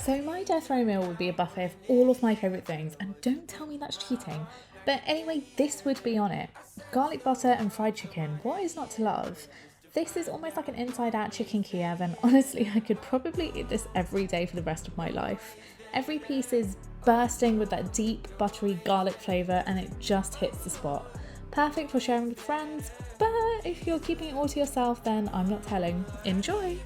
So my death row meal would be a buffet of all of my favourite things, and don't tell me that's cheating. But anyway, this would be on it. Garlic butter and fried chicken, what is not to love? This is almost like an inside-out chicken Kiev, and honestly I could probably eat this every day for the rest of my life. Every piece is bursting with that deep, buttery garlic flavour, and it just hits the spot. Perfect for sharing with friends, but if you're keeping it all to yourself, then I'm not telling. Enjoy!